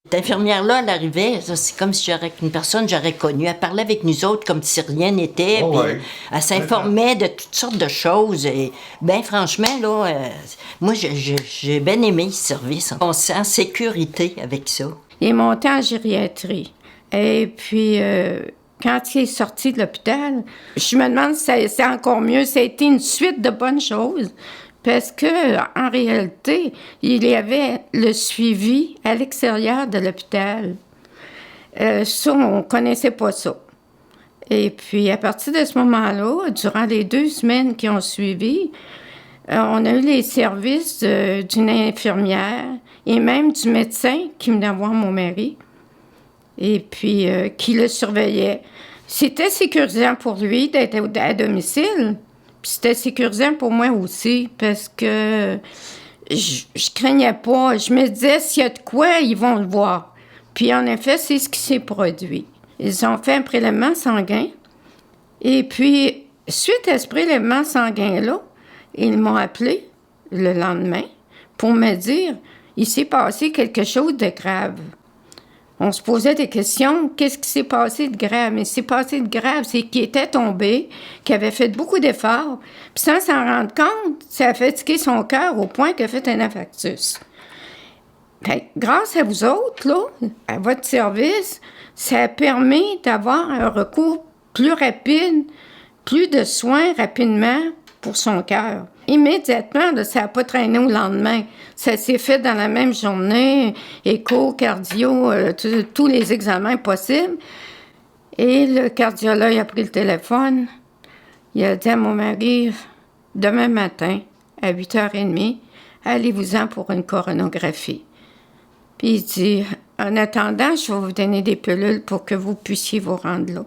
Cette infirmière-là, elle arrivait, c'est comme si une personne que j'aurais connue. Elle parlait avec nous autres comme si rien n'était. Oh, ouais. Elle s'informait de toutes sortes de choses. Et ben franchement, là, moi, j'ai bien aimé ce service. On se sent en sécurité avec ça. Il est monté en gériatrie. Et puis, quand il est sorti de l'hôpital, je me demande si c'est encore mieux. Ça a été une suite de bonnes choses. Parce que, en réalité, il y avait le suivi à l'extérieur de l'hôpital. Ça, on ne connaissait pas ça. Et puis, à partir de ce moment-là, durant les 2 semaines qui ont suivi, on a eu les services d'une infirmière et même du médecin qui venait voir mon mari et puis qui le surveillait. C'était sécurisant pour lui d'être à domicile. Puis c'était sécurisant pour moi aussi, parce que je craignais pas. Je me disais, s'il y a de quoi, ils vont le voir. Puis en effet, c'est ce qui s'est produit. Ils ont fait un prélèvement sanguin. Et puis, suite à ce prélèvement sanguin-là, ils m'ont appelé le lendemain pour me dire, il s'est passé quelque chose de grave. On se posait des questions. Qu'est-ce qui s'est passé de grave? Mais ce qui s'est passé de grave, c'est qu'il était tombé, qu'il avait fait beaucoup d'efforts, puis sans s'en rendre compte, ça a fatigué son cœur au point qu'il a fait un infarctus. Fait, grâce à vous autres, là, à votre service, ça a permis d'avoir un recours plus rapide, plus de soins rapidement pour son cœur. Immédiatement, là, ça n'a pas traîné au lendemain. Ça s'est fait dans la même journée, écho, cardio, tous les examens possibles. Et le cardiologue a pris le téléphone. Il a dit à mon mari, demain matin, à 8h30, allez-vous-en pour une coronographie. Puis il dit, en attendant, je vais vous donner des pilules pour que vous puissiez vous rendre là.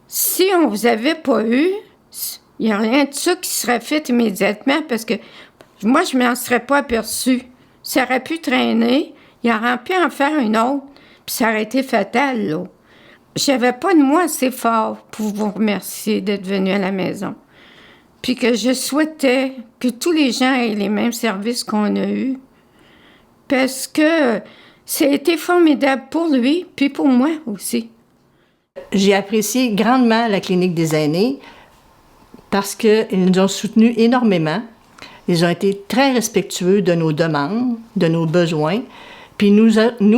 Si on vous avait pas eu, il n'y a rien de ça qui serait fait immédiatement parce que moi, je ne m'en serais pas aperçue. Ça aurait pu traîner, il aurait pu en faire une autre, puis ça aurait été fatal, là. J'avais pas de moi assez fort pour vous remercier d'être venu à la maison. Puis que je souhaitais que tous les gens aient les mêmes services qu'on a eus. Parce que ça a été formidable pour lui, puis pour moi aussi. J'ai apprécié grandement la clinique des aînés parce qu'ils nous ont soutenus énormément. Ils ont été très respectueux de nos demandes, de nos besoins. Puis nous,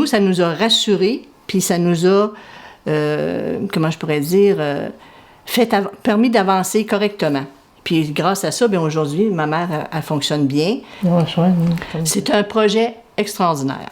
ça nous a rassurés, puis ça nous a, comment je pourrais dire, permis d'avancer correctement. Puis grâce à ça, bien aujourd'hui, ma mère, elle fonctionne bien. C'est un projet extraordinaire.